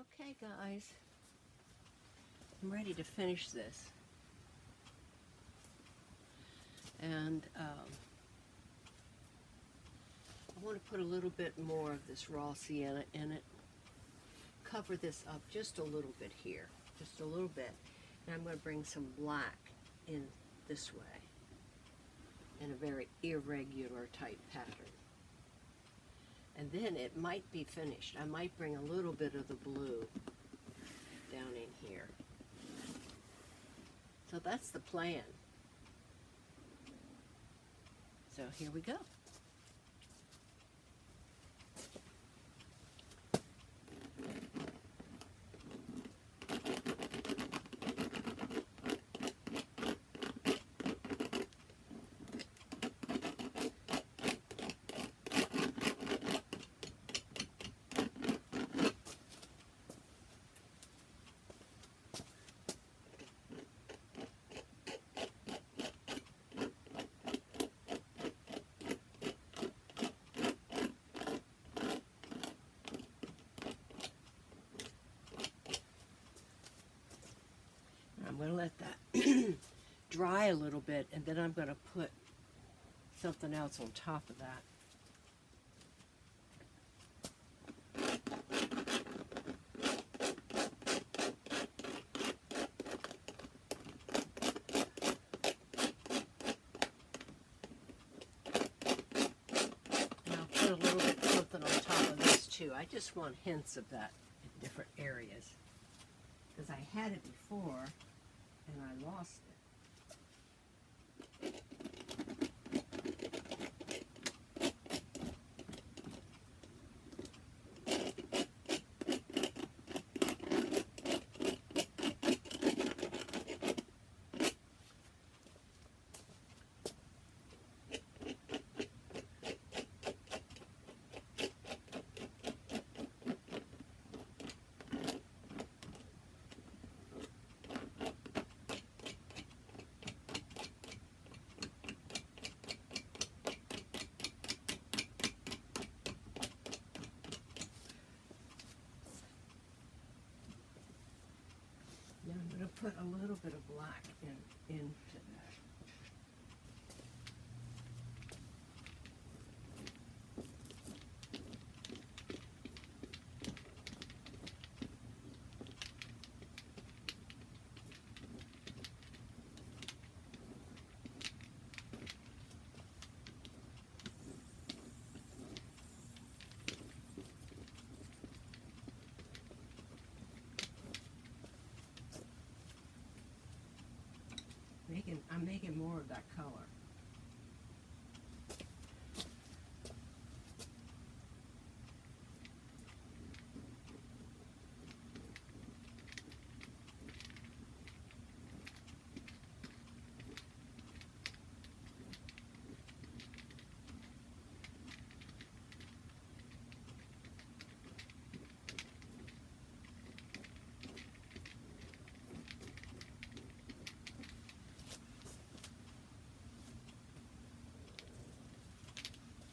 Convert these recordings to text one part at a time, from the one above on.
Okay, guys, I'm ready to finish this. And I want to put a little bit more of this raw sienna in it. Cover this up just a little bit here, just a little bit. And I'm going to bring some black in this way, in a very irregular type pattern. And then it might be finished. I might bring a little bit of the blue down in here. So that's the plan. So here we go. I'm going to let that dry a little bit, and then I'm going to put something else on top of that. And I'll put a little bit something on top of this too. I just want hints of that in different areas, because I had it before and I lost it. Now I'm going to put a little bit of black into that. I'm making more of that color.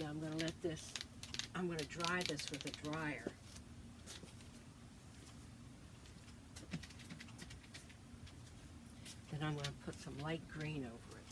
Now I'm going to let this, I'm going to dry this with a dryer. Then I'm going to put some light green over it.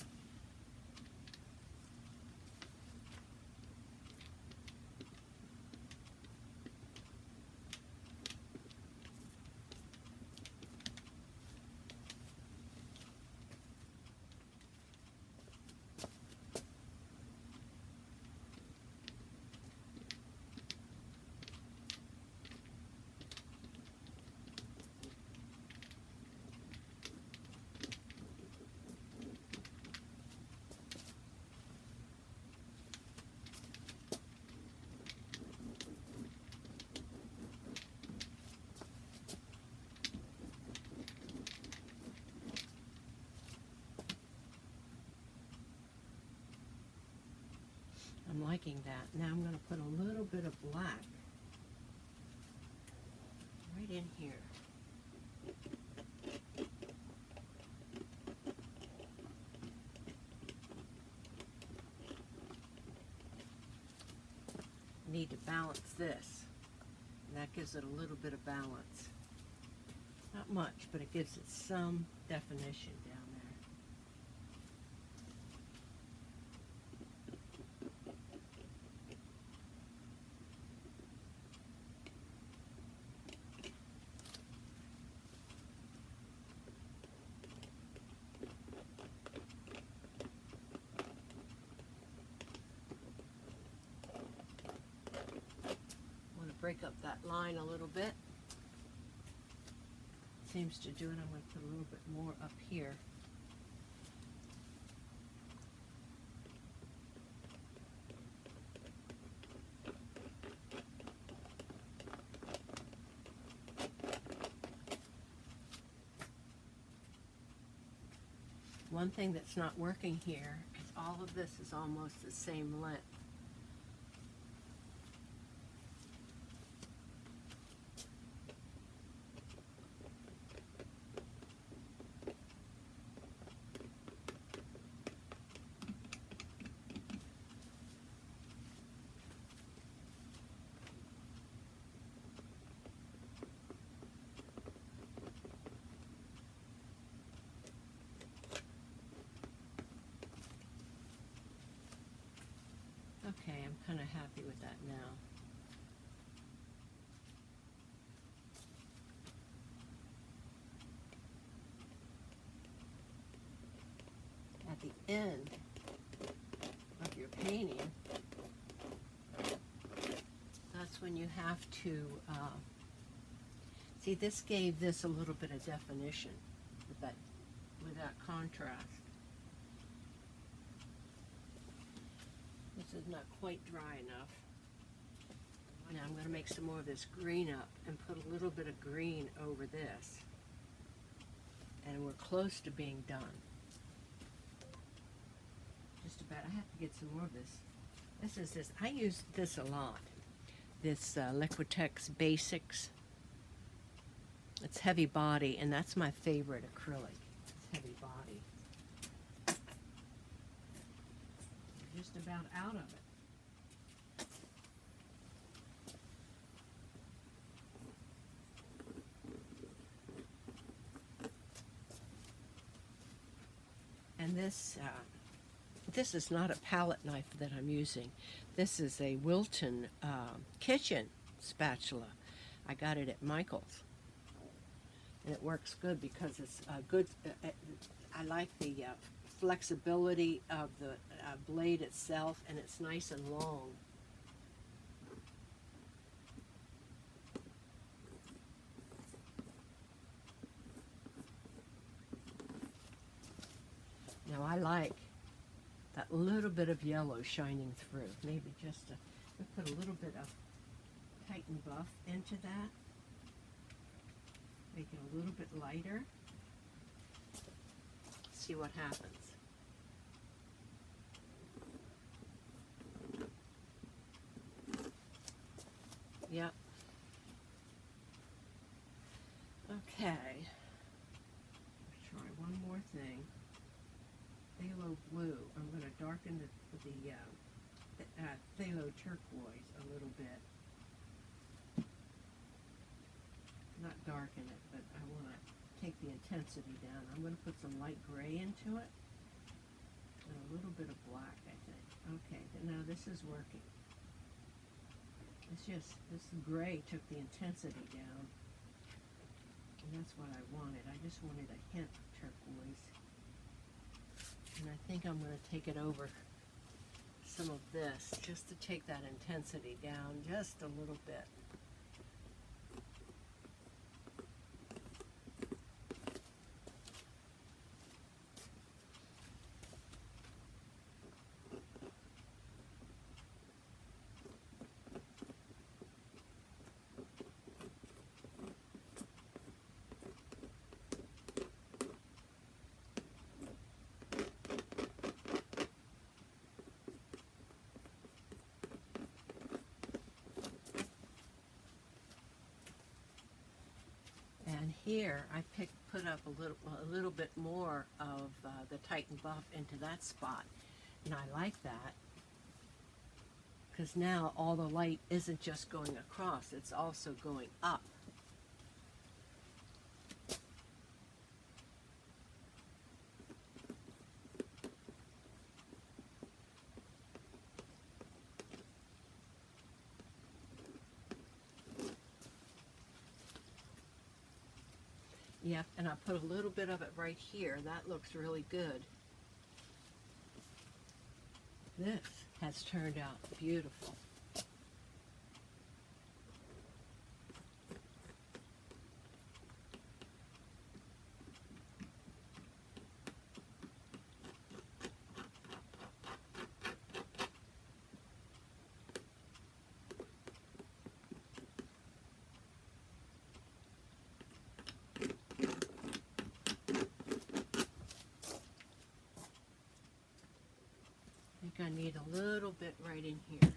I'm liking that. Now I'm going to put a little bit of black right in here. Need to balance this. And that gives it a little bit of balance. Not much, but it gives it some definition down there. Break up that line a little bit. Seems to do it. I'm going to put a little bit more up here. One thing that's not working here is all of this is almost the same length. Okay, I'm kind of happy with that now. At the end of your painting, that's when you have to, see, this gave this a little bit of definition with that contrast. This is not quite dry enough. Now I'm going to make some more of this green up and put a little bit of green over this. And we're close to being done. Just about. I have to get some more of this. This is this. I use this a lot. This Liquitex Basics. It's heavy body, and that's my favorite acrylic. It's heavy body. Just about out of it. And this is not a palette knife that I'm using. This is a Wilton kitchen spatula. I got it at Michael's. And it works good because it's good. I like the flexibility of the blade itself, and it's nice and long. Now I like that little bit of yellow shining through. Maybe just put a little bit of Titan Buff into that. Make it a little bit lighter. See what happens. Yep. Okay. Try one more thing. Phthalo blue. I'm going to darken the phthalo turquoise a little bit. Not darken it, but I want to take the intensity down. I'm going to put some light gray into it. And a little bit of black, I think. Okay, now this is working. It's just, this gray took the intensity down. And that's what I wanted. I just wanted a hint of turquoise. And I think I'm going to take it over some of this, just to take that intensity down just a little bit. And here I put up a little bit more of the Titan Buff into that spot, and I like that. because now all the light isn't just going across, it's also going up. Yep, and I put a little bit of it right here. That looks really good. This has turned out beautiful. I need a little bit right in here.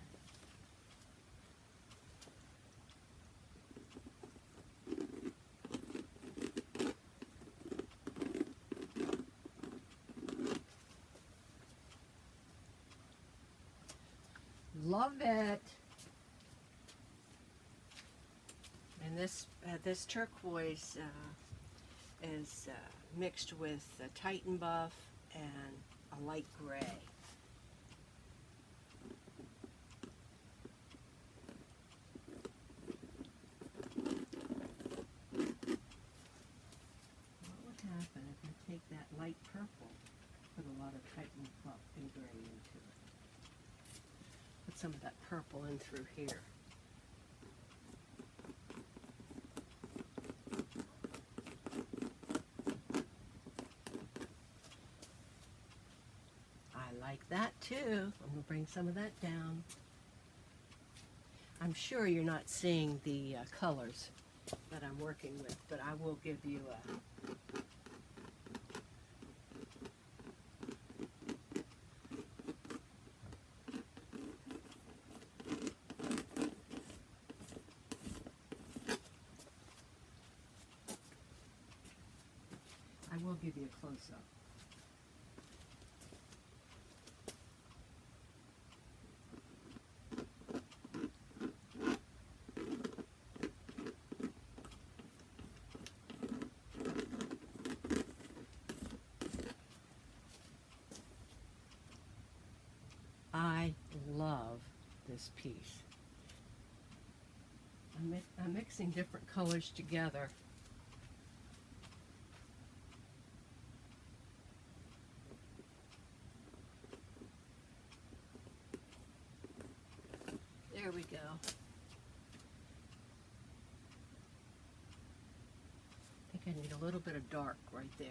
Love it. And this turquoise is mixed with a Titan buff and a light gray. Light purple, put a lot of Titan buff and gray into it. Put some of that purple in through here. I like that too. I'm going to bring some of that down. I'm sure you're not seeing the colors that I'm working with, but I will give you a give you a close-up. I love this piece. I'm mixing different colors together. There we go. I think I need a little bit of dark right there.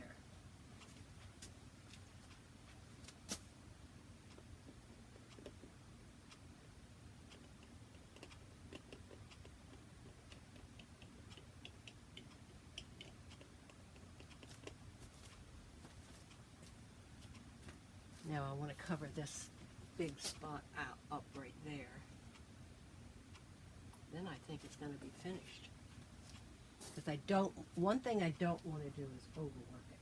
Now I want to cover this big spot up right there. Then I think it's going to be finished. Because one thing I don't want to do is overwork it.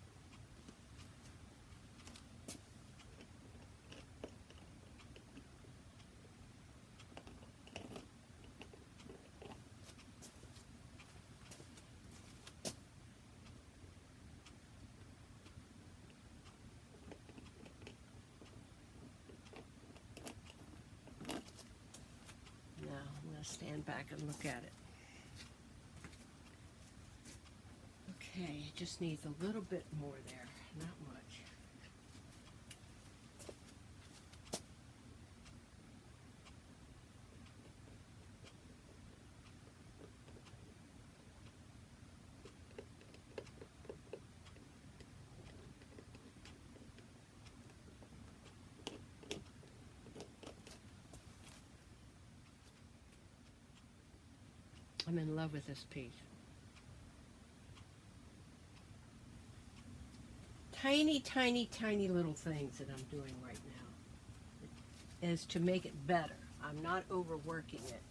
Now I'm going to stand back and look at it. Okay, it just needs a little bit more there, not much. I'm in love with this piece. Tiny, tiny, tiny little things that I'm doing right now is to make it better. I'm not overworking it.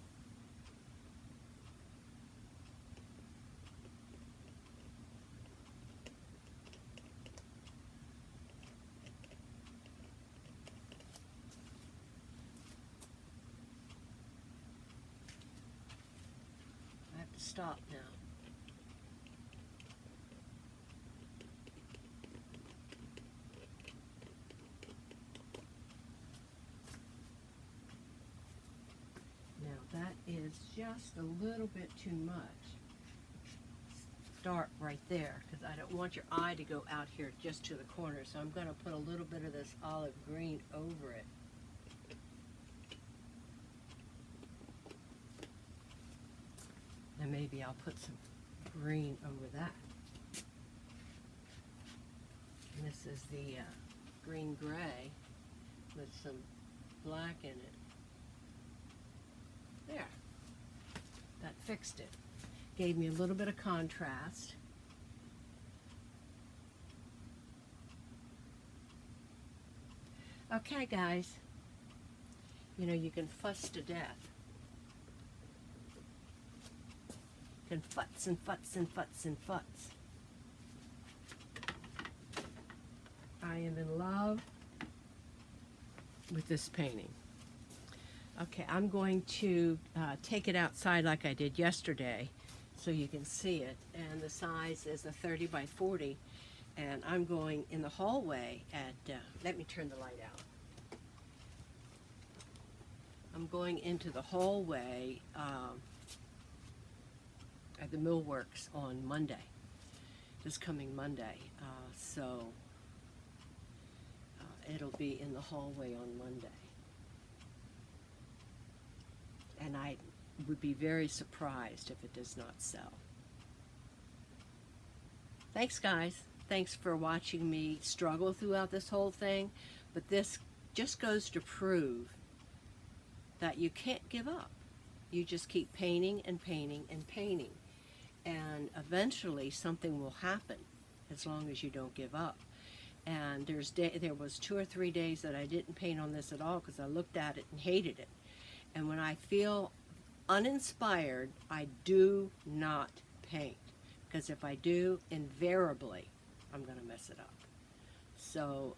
to stop now. Now that is just a little bit too much. Start right there, because I don't want your eye to go out here just to the corner, so I'm going to put a little bit of this olive green over it. And maybe I'll put some green over that. And this is the green gray with some black in it. There. That fixed it. Gave me a little bit of contrast. Okay, guys. You know, you can fuss to death. You can futz and futz and futz and futz. I am in love with this painting. Okay, I'm going to take it outside like I did yesterday so you can see it. And the size is a 30 by 40. And I'm going in the hallway at, let me turn the light out. I'm going into the hallway at the Millworks on Monday, this coming Monday. So it'll be in the hallway on Monday. And I would be very surprised if it does not sell. Thanks, guys. Thanks for watching me struggle throughout this whole thing. But this just goes to prove that you can't give up. You just keep painting and painting and painting. And eventually something will happen as long as you don't give up. And there was 2 or 3 days that I didn't paint on this at all because I looked at it and hated it. And when I feel uninspired, I do not paint. Because if I do, invariably, I'm going to mess it up. So,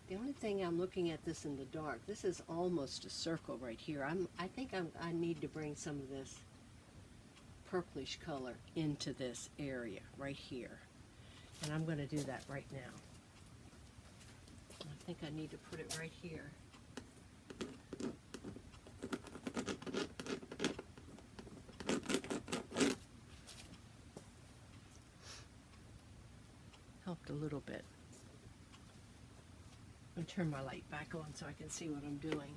the only thing I'm looking at this in the dark, this is almost a circle right here. I think I need to bring some of this purplish color into this area right here. And I'm going to do that right now. I think I need to put it right here. Helped a little bit. I'm going to turn my light back on so I can see what I'm doing.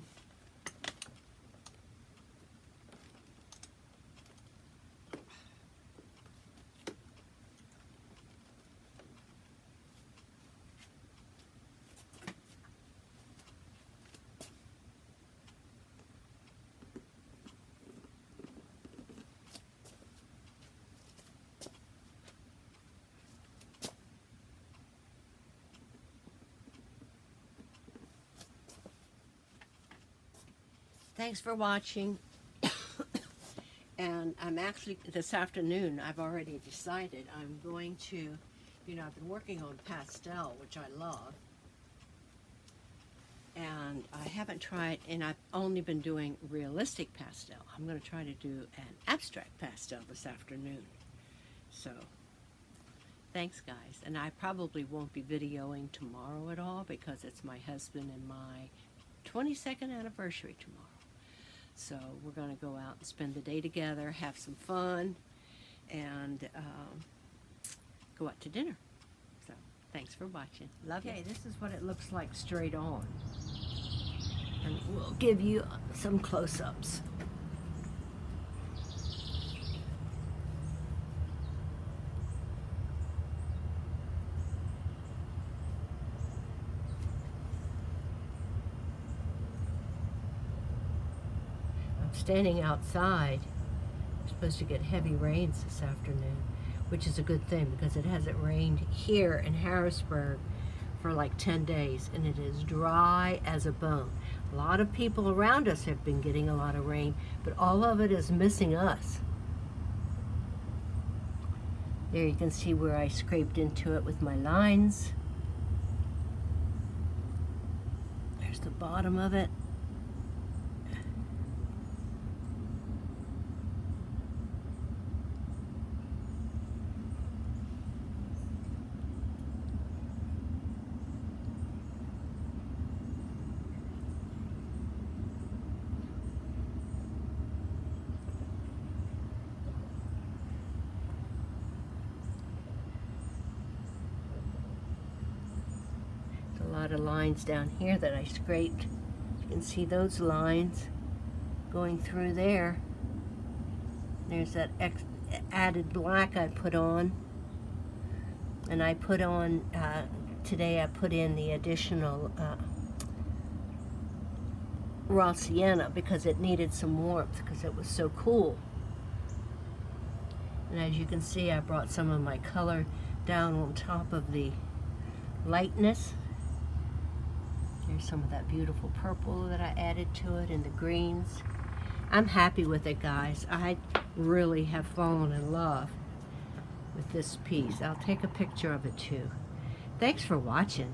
Thanks for watching. And I'm actually, this afternoon, I've already decided I'm going to, you know, I've been working on pastel, which I love. And I haven't tried, and I've only been doing realistic pastel. I'm going to try to do an abstract pastel this afternoon. So, thanks, guys. And I probably won't be videoing tomorrow at all because it's my husband and my 22nd anniversary tomorrow. So we're going to go out and spend the day together, have some fun, and go out to dinner. So thanks for watching. Love you. Okay, this is what it looks like straight on. And we'll give you some close-ups. Standing outside. We're supposed to get heavy rains this afternoon, which is a good thing because it hasn't rained here in Harrisburg for like 10 days, and it is dry as a bone. A lot of people around us have been getting a lot of rain, but all of it is missing us. There you can see where I scraped into it with my lines. There's the bottom of it. of lines down here that I scraped. You can see those lines going through there. There's that added black I put on. And I put on, today I put in the additional raw sienna because it needed some warmth because it was so cool. And as you can see, I brought some of my color down on top of the lightness. Here's some of that beautiful purple that I added to it and the greens. I'm happy with it, guys. I really have fallen in love with this piece. I'll take a picture of it too. Thanks for watching.